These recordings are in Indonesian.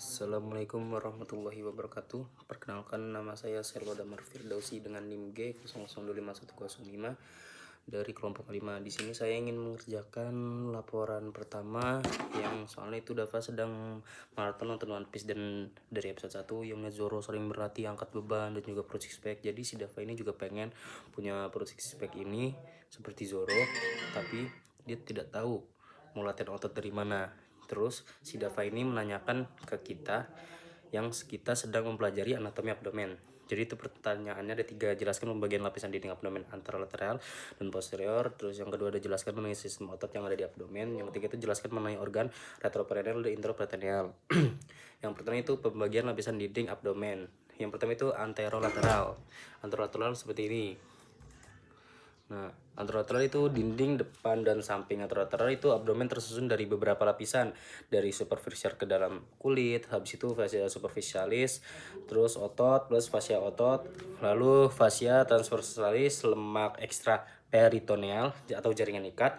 Assalamualaikum warahmatullahi wabarakatuh. Perkenalkan, nama saya Serlo Damar Firdausi dengan NIM G00251105 dari kelompok 5. Di sini saya ingin mengerjakan laporan pertama yang soalnya itu Dava sedang maraton nonton One Piece, dan dari episode 1 yang Zoro sering berlatih angkat beban dan juga perut six pack. Jadi si Dava ini juga pengen punya perut six pack ini seperti Zoro, tapi dia tidak tahu mau latihan otot dari mana. Terus si Dava ini menanyakan ke kita yang kita sedang mempelajari anatomi abdomen. Jadi itu pertanyaannya ada 3, jelaskan pembagian lapisan dinding abdomen antara lateral dan posterior. Terus yang kedua ada jelaskan mengenai sistem otot yang ada di abdomen. Yang ketiga itu jelaskan mengenai organ retroperineal dan intraperitoneal. Yang pertama itu pembagian lapisan dinding abdomen. Yang pertama itu anterolateral. Anterolateral seperti ini. Nah, anterolateral itu dinding depan dan samping. Anterolateral itu abdomen tersusun dari beberapa lapisan, dari superficial ke dalam kulit, habis itu fascia superficialis, terus otot plus fascia otot, lalu fascia transversalis, lemak ekstra peritoneal atau jaringan ikat,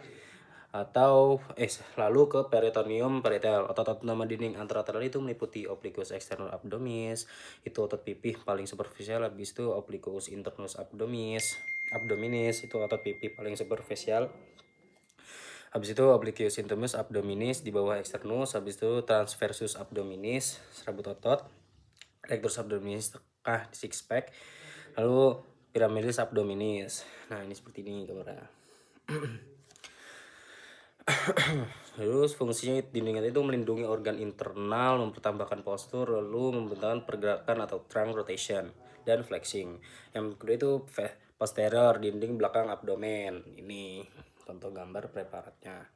atau lalu ke peritoneum peritel. Otot-otot nama dinding anterolateral itu meliputi obliquus externus abdominis, itu otot pipih paling superficial, habis itu obliquus internus abdominis itu otot pipi paling superficial, habis itu obliquus internus abdominis di bawah externus, habis itu transversus abdominis serabut otot, rectus abdominis tengah six pack, lalu pyramidalis abdominis. Nah, ini seperti ini gambarnya. Terus fungsinya dinding itu melindungi organ internal, mempertambahkan postur, lalu membentangkan pergerakan atau trunk rotation dan flexing. Yang kedua itu posterior, dinding belakang abdomen. Ini contoh gambar preparatnya.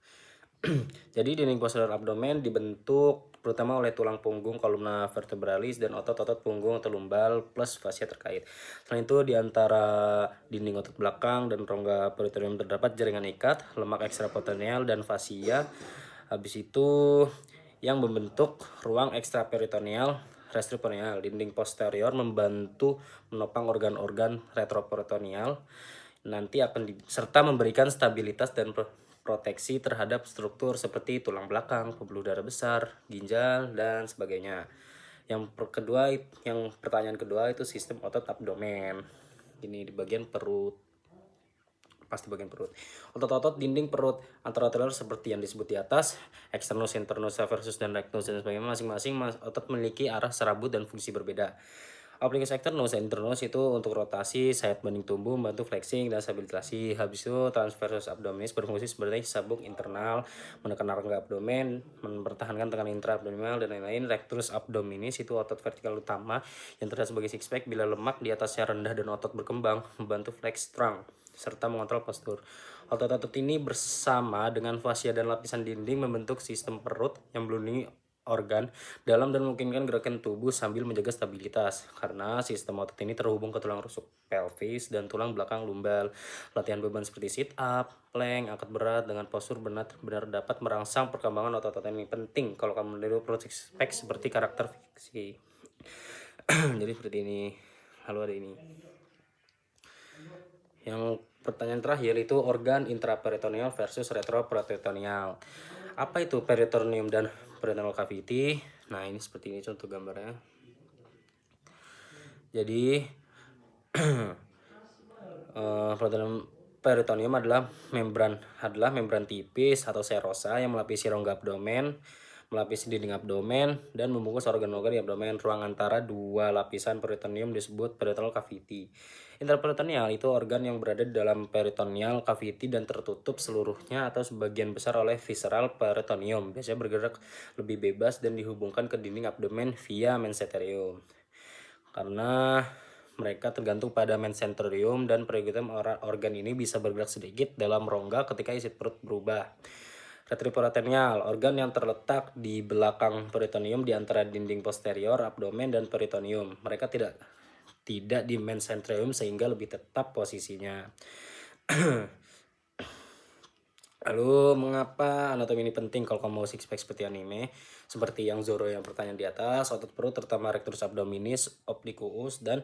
Jadi dinding posterior abdomen dibentuk terutama oleh tulang punggung columna vertebralis dan otot-otot punggung atau lumbal plus fascia terkait. Selain itu di antara dinding otot belakang dan rongga peritoneum terdapat jaringan ikat, lemak ekstraperitoneal dan fascia. Habis itu yang membentuk ruang ekstraperitoneal retroperitoneal. Dinding posterior membantu menopang organ-organ retroperitoneal nanti serta memberikan stabilitas dan proteksi terhadap struktur seperti tulang belakang, pembuluh darah besar, ginjal, dan sebagainya. Yang pertanyaan kedua itu sistem otot abdomen. Ini di bagian perut. Pasti bagian perut. Otot-otot dinding perut anterolateral seperti yang disebut di atas, externus, internus, versus dan rectus dan sebagainya, masing-masing otot memiliki arah serabut dan fungsi berbeda. Obliquus externus, internus itu untuk rotasi, sayap banding tubuh, membantu flexing dan stabilisasi. Habis itu transversus abdominis berfungsi sebagai sabuk internal, menekan rongga abdomen, mempertahankan tekanan intraabdominal dan lain-lain. Rectus abdominis itu otot vertikal utama yang terlihat sebagai six pack bila lemak di atasnya rendah dan otot berkembang, membantu flex trunk serta mengontrol postur. Otot-otot ini bersama dengan fascia dan lapisan dinding membentuk sistem perut yang melindungi organ dalam dan memungkinkan gerakan tubuh sambil menjaga stabilitas. Karena sistem otot ini terhubung ke tulang rusuk pelvis dan tulang belakang lumbal. Latihan beban seperti sit up, plank, angkat berat dengan postur benar-benar dapat merangsang perkembangan otot-otot ini. Penting kalau kamu meniru project spek seperti karakter fiksi. Jadi seperti ini. Lalu ada ini. Yang pertanyaan terakhir itu organ intraperitoneal versus retroperitoneal. Apa itu peritoneum dan peritoneal cavity? Nah, ini seperti ini contoh gambarnya. Jadi peritoneum adalah membran tipis atau serosa yang melapisi rongga abdomen, melapisi dinding abdomen, dan membungkus organ-organ di abdomen. Ruang antara dua lapisan peritoneum disebut peritoneal cavity. Intraperitoneal itu organ yang berada di dalam peritoneal cavity dan tertutup seluruhnya atau sebagian besar oleh visceral peritoneum. Biasanya bergerak lebih bebas dan dihubungkan ke dinding abdomen via mesenterium. Karena mereka tergantung pada mesenterium dan perigeum, organ ini bisa bergerak sedikit dalam rongga ketika isi perut berubah. Retroperitoneal, organ yang terletak di belakang peritoneum di antara dinding posterior abdomen dan peritoneum. Mereka tidak di mesenterium sehingga lebih tetap posisinya. Lalu mengapa anatomi ini penting kalau kamu mau six pack seperti anime? Seperti yang Zoro yang pertanyaan di atas, otot perut terutama rectus abdominis, obliquus dan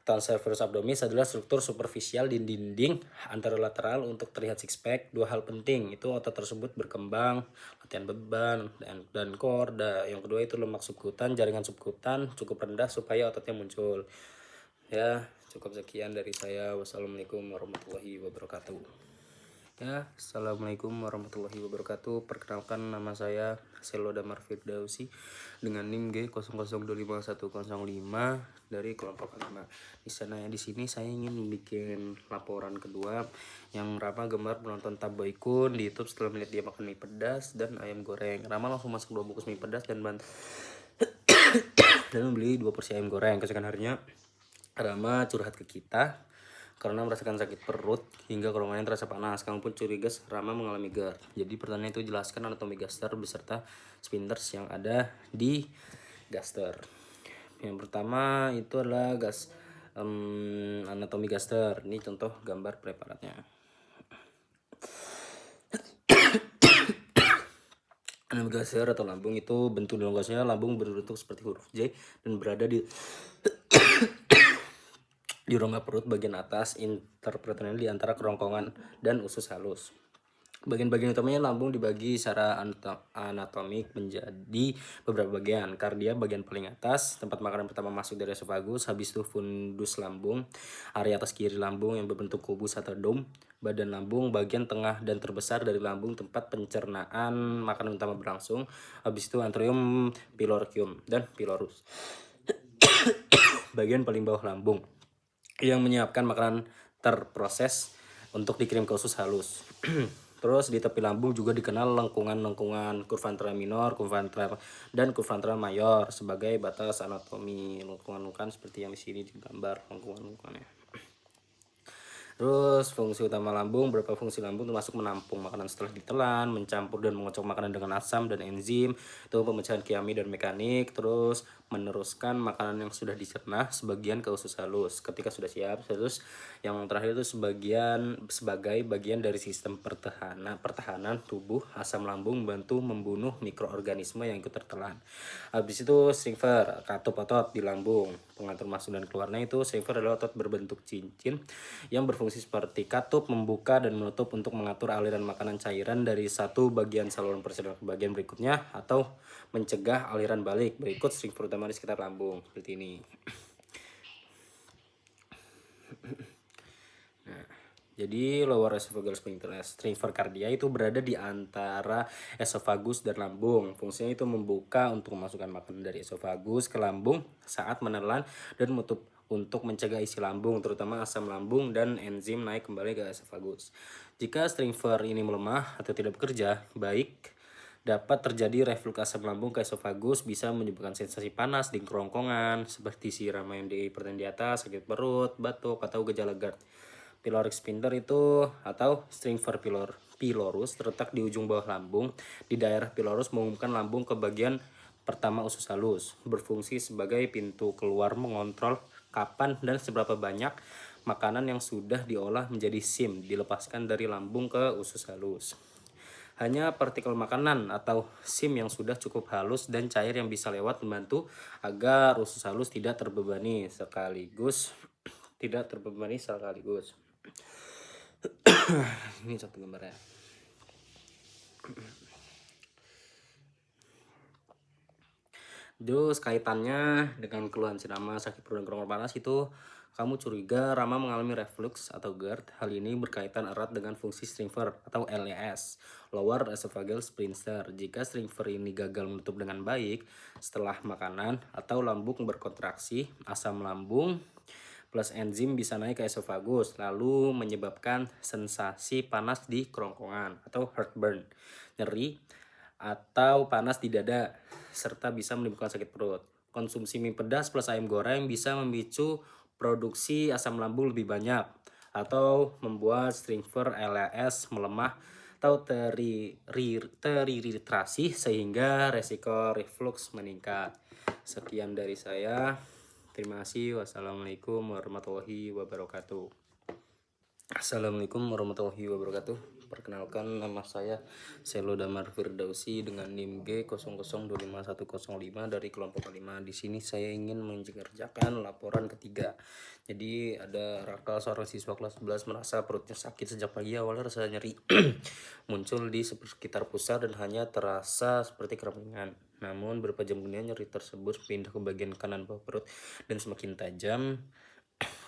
transversus abdominis adalah struktur superficial di dinding anterolateral untuk terlihat six pack. Dua hal penting itu otot tersebut berkembang, latihan beban dan core. Yang kedua itu lemak subkutan, jaringan subkutan cukup rendah supaya ototnya muncul. Ya, cukup sekian dari saya. Wassalamualaikum warahmatullahi wabarakatuh. Ya, assalamualaikum warahmatullahi wabarakatuh. Perkenalkan, nama saya Selo Damar Firdausi dengan NIM G00251105 dari kelompok 5. Di sini saya ingin bikin laporan kedua yang Rama gemar menonton Taboykun di YouTube setelah melihat dia makan mie pedas dan ayam goreng. Rama langsung masak 2 bungkus mie pedas dan membeli 2 porsi ayam goreng. Keesokan harinya Rama curhat ke kita karena merasakan sakit perut hingga kerongkongan terasa panas. Kamu pun curiga Rama mengalami GERD. Jadi pertanyaan itu jelaskan anatomi gaster beserta sphincters yang ada di gaster. Yang pertama itu adalah anatomi gaster. Ini contoh gambar preparatnya. Anatomi gaster atau lambung itu bentuk longgasnya lambung berbentuk seperti huruf J dan berada di rongga perut bagian atas interperitoneal di antara kerongkongan dan usus halus. Bagian-bagian utamanya lambung dibagi secara anatomik menjadi beberapa bagian. Kardia bagian paling atas, tempat makanan pertama masuk dari esofagus, habis itu fundus lambung, area atas kiri lambung yang berbentuk kubus atau dome, badan lambung bagian tengah dan terbesar dari lambung tempat pencernaan makanan utama berlangsung, habis itu antrium, pylorchium, dan pylorus. Bagian paling bawah lambung yang menyiapkan makanan terproses untuk dikirim ke usus halus. Terus di tepi lambung juga dikenal lengkungan-lengkungan kurva ventral minor, kurva ventral dan kurva ventral mayor sebagai batas anatomi. Lengkungan-lengkungan seperti yang di sini digambar lengkungan-lengkungannya. Terus fungsi utama lambung, beberapa fungsi lambung termasuk menampung makanan setelah ditelan, mencampur dan mengocok makanan dengan asam dan enzim, itu pemecahan kiami dan mekanik, terus meneruskan makanan yang sudah dicerna sebagian ke usus halus ketika sudah siap. Terus yang terakhir itu sebagai bagian dari sistem pertahanan tubuh. Asam lambung membantu membunuh mikroorganisme yang ikut tertelan. Habis itu sphincter, katup otot di lambung, pengatur masuk dan keluarnya. Itu sphincter adalah otot berbentuk cincin yang berfungsi seperti katup, membuka dan menutup untuk mengatur aliran makanan cairan dari satu bagian saluran perceraian ke bagian berikutnya atau mencegah aliran balik. Berikut sphincter utama di sekitar lambung seperti ini. Nah, jadi lower esophageal sphincter cardia itu berada di antara esofagus dan lambung. Fungsinya itu membuka untuk memasukkan makanan dari esofagus ke lambung saat menelan dan menutup untuk mencegah isi lambung, terutama asam lambung dan enzim naik kembali ke esofagus. Jika sphincter ini melemah atau tidak bekerja baik, dapat terjadi reflux asam lambung ke esofagus, bisa menyebabkan sensasi panas di kerongkongan seperti sirama yang di pertanyaan di atas, sakit perut, batuk, atau gejala GERD. Pyloric sphincter itu atau sphincter pylorus terletak di ujung bawah lambung. Di daerah pylorus menghubungkan lambung ke bagian pertama usus halus, berfungsi sebagai pintu keluar mengontrol kapan dan seberapa banyak makanan yang sudah diolah menjadi SIM dilepaskan dari lambung ke usus halus. Hanya partikel makanan atau SIM yang sudah cukup halus dan cair yang bisa lewat membantu agar usus halus tidak terbebani sekaligus. Ini satu gambarnya. Terus kaitannya dengan keluhan sirama, sakit perut dan kerongkongan panas itu kamu curiga Rama mengalami reflux atau GERD. Hal ini berkaitan erat dengan fungsi sphincter atau LES, lower esophageal sphincter. Jika sphincter ini gagal menutup dengan baik setelah makanan atau lambung berkontraksi, asam lambung plus enzim bisa naik ke esofagus lalu menyebabkan sensasi panas di kerongkongan atau heartburn, nyeri atau panas di dada, serta bisa menimbulkan sakit perut. Konsumsi mie pedas plus ayam goreng bisa memicu produksi asam lambung lebih banyak atau membuat sphincter LES melemah atau teriritasi sehingga resiko reflux meningkat. Sekian dari saya. Terima kasih. Wassalamualaikum warahmatullahi wabarakatuh. Assalamualaikum warahmatullahi wabarakatuh. Perkenalkan, nama saya Selo Damar Firdausi dengan NIM G00251105 dari kelompok 5. Di sini saya ingin mengerjakan laporan ketiga. Jadi ada Raka, seorang siswa kelas 11, merasa perutnya sakit sejak pagi. Awalnya rasa nyeri muncul di sekitar pusar dan hanya terasa seperti keramingan. Namun beberapa jam kemudian nyeri tersebut pindah ke bagian kanan bawah perut dan semakin tajam.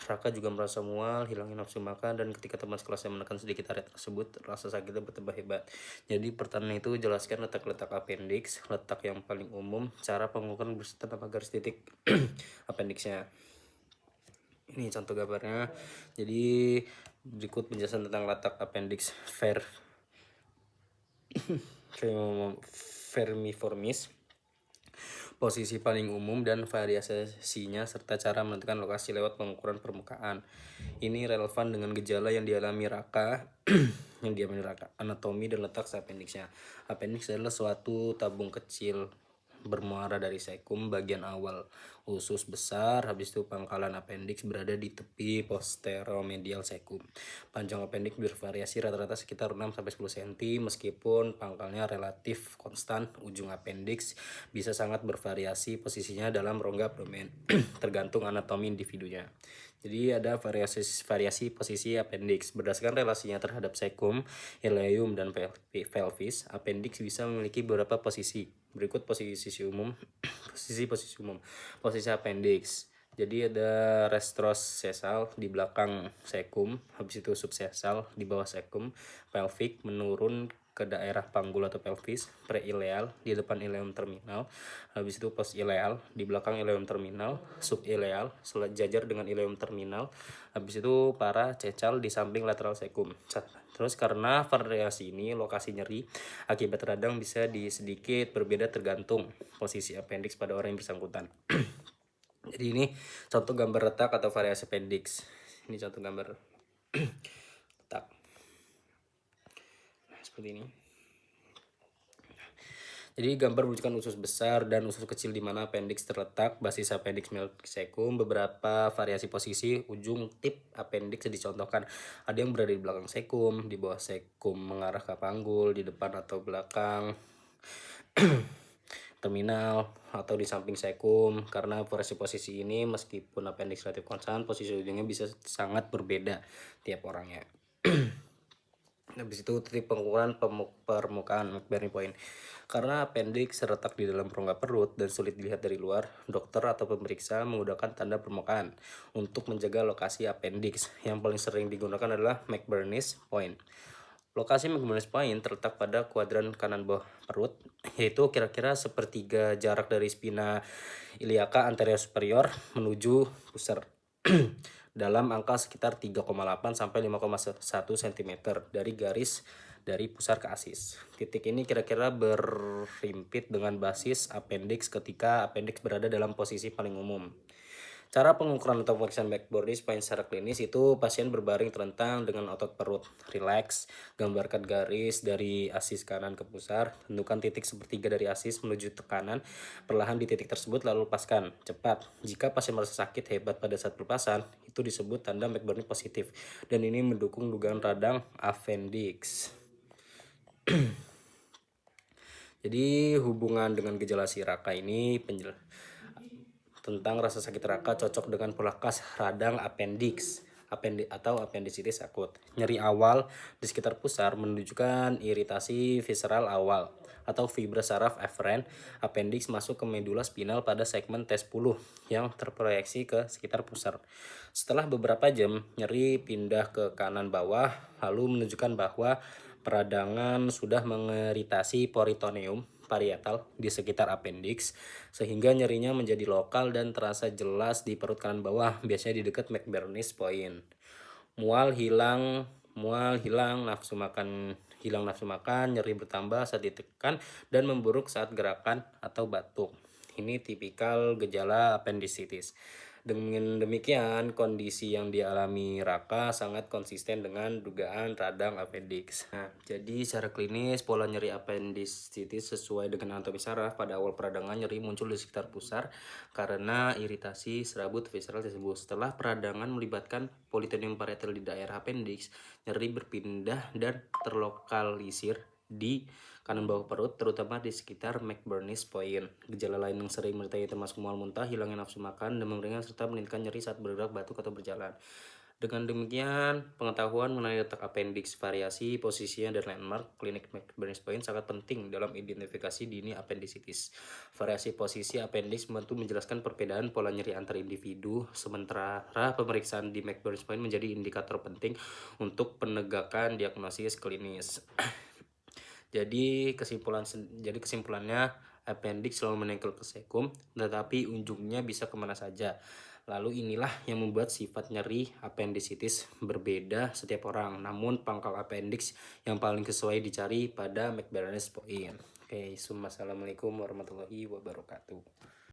Raka juga merasa mual, hilangnya nafsu makan, dan ketika teman sekelasnya menekan sedikit area tersebut, rasa sakitnya bertambah hebat. Jadi pertanyaan itu jelaskan letak-letak appendix, letak yang paling umum, cara pengukuran beserta nama garis titik appendixnya. Ini contoh gambarnya. Jadi berikut penjelasan tentang letak appendix vermiformis, posisi paling umum dan variasinya, serta cara menentukan lokasi lewat pengukuran permukaan. Ini relevan dengan gejala yang dialami Raka, anatomi dan letak appendixnya. Appendix adalah suatu tabung kecil bermuara dari sekum bagian awal usus besar, habis itu pangkalan appendix berada di tepi posteromedial sekum. Panjang appendix bervariasi rata-rata sekitar 6-10 cm, meskipun pangkalnya relatif konstan. Ujung appendix bisa sangat bervariasi posisinya dalam rongga abdomen tergantung anatomi individunya. Jadi ada variasi posisi appendix berdasarkan relasinya terhadap sekum, ileum, dan pelvis. Appendix bisa memiliki beberapa posisi. Berikut posisi umum. Posisi appendix. Jadi ada retrosesal di belakang sekum, habis itu subsesal di bawah sekum, pelvic menurun ke daerah panggul atau pelvis, preileal di depan ileum terminal, habis itu postileal di belakang ileum terminal, subileal sejajar dengan ileum terminal, habis itu paracecal di samping lateral sekum. Terus karena variasi ini, lokasi nyeri akibat radang bisa sedikit berbeda tergantung posisi appendix pada orang yang bersangkutan. Jadi ini contoh gambar letak atau variasi appendix. Ini contoh gambar letak. Nah, seperti ini. Jadi gambar menunjukkan usus besar dan usus kecil di mana appendix terletak, basis appendix milik sekum, beberapa variasi posisi ujung tip appendix dicontohkan. Ada yang berada di belakang sekum, di bawah sekum mengarah ke panggul, di depan atau belakang terminal, atau di samping sekum. Karena posisi ini meskipun appendix relatif konstan, posisi ujungnya bisa sangat berbeda tiap orangnya. Habis itu titik pengukuran permukaan McBurney point. Karena appendix terletak di dalam rongga perut dan sulit dilihat dari luar, dokter atau pemeriksa menggunakan tanda permukaan untuk menjaga lokasi appendix. Yang paling sering digunakan adalah McBurney point. Lokasi McBurney point terletak pada kuadran kanan bawah perut, yaitu kira-kira sepertiga jarak dari spina iliaca anterior superior menuju pusar. Dalam angka sekitar 3,8 sampai 5,1 cm dari garis dari pusar ke asis. Titik ini kira-kira berhimpit dengan basis appendix ketika appendix berada dalam posisi paling umum. Cara pengukuran atau pemeriksaan McBurney point secara klinis itu pasien berbaring terlentang dengan otot perut rileks, gambarkan garis dari asis kanan ke pusar, tentukan titik sepertiga dari asis menuju tekanan, perlahan di titik tersebut lalu lepaskan cepat. Jika pasien merasa sakit hebat pada saat pelepasan, itu disebut tanda McBurney positif, dan ini mendukung dugaan radang appendix. Jadi hubungan dengan gejala si Raka ini tentang rasa sakit Raka cocok dengan pola khas radang appendix atau appendicitis akut. Nyeri awal di sekitar pusar menunjukkan iritasi visceral awal atau fibra saraf efferent appendix masuk ke medula spinal pada segmen T10 yang terproyeksi ke sekitar pusar. Setelah beberapa jam, nyeri pindah ke kanan bawah lalu menunjukkan bahwa peradangan sudah mengiritasi peritoneum parietal di sekitar appendix, sehingga nyerinya menjadi lokal dan terasa jelas di perut kanan bawah, biasanya di dekat McBurney point. Mual hilang, nafsu makan hilang, nyeri bertambah saat ditekan dan memburuk saat gerakan atau batuk. Ini tipikal gejala appendicitis. Dengan demikian, kondisi yang dialami Raka sangat konsisten dengan dugaan radang appendix. Nah, jadi secara klinis, pola nyeri appendicitis sesuai dengan anatomi saraf. Pada awal peradangan, nyeri muncul di sekitar pusar karena iritasi serabut visceral tersebut. Setelah peradangan melibatkan polytonium parietal di daerah appendix, nyeri berpindah dan terlokalisir di kanan bawah perut, terutama di sekitar McBurney's Point. Gejala lain yang sering menyertai termasuk mual muntah, hilangnya nafsu makan, demam ringan, serta meningkatkan nyeri saat bergerak, batuk, atau berjalan. Dengan demikian, pengetahuan mengenai letak appendix, variasi, posisinya, dan landmark klinik McBurney's Point sangat penting dalam identifikasi dini appendicitis. Variasi posisi appendix membantu menjelaskan perbedaan pola nyeri antar individu, sementara pemeriksaan di McBurney's Point menjadi indikator penting untuk penegakan diagnosis klinis. Jadi kesimpulannya, appendix selalu menengkel ke sekum, tetapi ujungnya bisa kemana saja. Lalu inilah yang membuat sifat nyeri appendicitis berbeda setiap orang. Namun pangkal appendix yang paling sesuai dicari pada McBurney's Point. Oke, assalamualaikum warahmatullahi wabarakatuh.